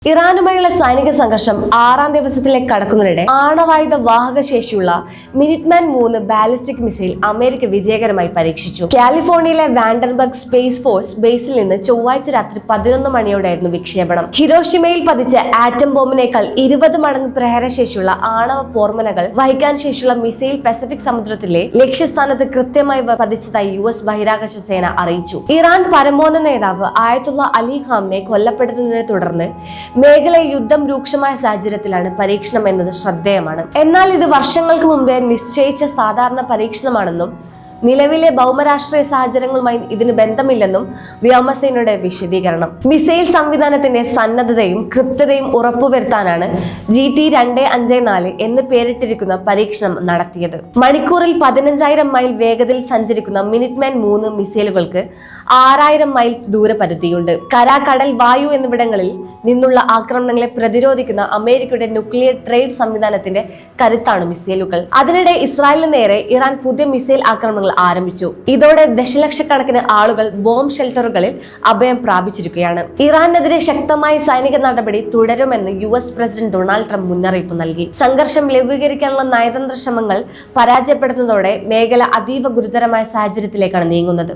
ഇറാനുമായുള്ള സൈനിക സംഘർഷം 6ാം ദിവസത്തിലേക്ക് കടക്കുന്നതിനിടെ ആണവായുധ വാഹക ശേഷിയുള്ള മിനിറ്റ്മാൻ 3 ബാലിസ്റ്റിക് മിസൈൽ അമേരിക്ക വിജയകരമായി പരീക്ഷിച്ചു. കാലിഫോർണിയയിലെ വാൻഡർബർഗ് സ്പേസ് ഫോഴ്സ് ബേസിൽ നിന്ന് ചൊവ്വാഴ്ച രാത്രി 11 മണിയോടെയായിരുന്നു വിക്ഷേപണം. ഹിരോഷിമയിൽ പതിച്ച ആറ്റം ബോംബിനേക്കാൾ 20 മടങ്ങ് പ്രഹരശേഷിയുള്ള ആണവ പോർമുനകൾ വഹിക്കാൻ ശേഷിയുള്ള മിസൈൽ പസഫിക് സമുദ്രത്തിലെ ലക്ഷ്യസ്ഥാനത്ത് കൃത്യമായി പതിച്ചതായി US ബഹിരാകാശ സേന അറിയിച്ചു. ഇറാൻ പരമോന്നത നേതാവ് ആയത്തുള്ള അലി ഖാംനെ കൊല്ലപ്പെടുന്നതിനെ തുടർന്ന് മേഖലയിൽ യുദ്ധം രൂക്ഷമായ സാഹചര്യത്തിലാണ് പരീക്ഷണം എന്നത് ശ്രദ്ധേയമാണ്. എന്നാൽ ഇത് വർഷങ്ങൾക്ക് മുമ്പേ നിശ്ചയിച്ച സാധാരണ പരീക്ഷണമാണെന്നും നിലവിലെ ഭൗമരാഷ്ട്രീയ സാഹചര്യങ്ങളുമായി ഇതിന് ബന്ധമില്ലെന്നും വ്യോമസേനയുടെ വിശദീകരണം. മിസൈൽ സംവിധാനത്തിന്റെ സന്നദ്ധതയും കൃത്യതയും ഉറപ്പുവരുത്താനാണ് GT-254 എന്ന് പേരിട്ടിരിക്കുന്ന പരീക്ഷണം നടത്തിയത്. മണിക്കൂറിൽ 15,000 മൈൽ വേഗതയിൽ സഞ്ചരിക്കുന്ന മിനിറ്റ്മാൻ 3 മിസൈലുകൾക്ക് 6,000 മൈൽ ദൂരപരിധിയുണ്ട്. കര, കടൽ, വായു എന്നിവിടങ്ങളിൽ നിന്നുള്ള ആക്രമണങ്ങളെ പ്രതിരോധിക്കുന്ന അമേരിക്കയുടെ ന്യൂക്ലിയർ ട്രേഡ് സംവിധാനത്തിന്റെ കരുത്താണ് മിസൈലുകൾ. അതിനിടെ ഇസ്രായേലിന് നേരെ ഇറാൻ പുതിയ മിസൈൽ ആക്രമണങ്ങൾ ആരംഭിച്ചു. ഇതോടെ ദശലക്ഷക്കണക്കിന് ആളുകൾ ബോംബ് ഷെൽട്ടറുകളിൽ അഭയം പ്രാപിച്ചിരിക്കുകയാണ്. ഇറാനെതിരെ ശക്തമായ സൈനിക നടപടി തുടരുമെന്ന് US പ്രസിഡന്റ് ഡൊണാൾഡ് ട്രംപ് മുന്നറിയിപ്പ് നൽകി. സംഘർഷം ലഘൂകരിക്കാനുള്ള നയതന്ത്ര ശ്രമങ്ങൾ പരാജയപ്പെടുന്നതോടെ മേഖല അതീവ ഗുരുതരമായ സാഹചര്യത്തിലേക്കാണ് നീങ്ങുന്നത്.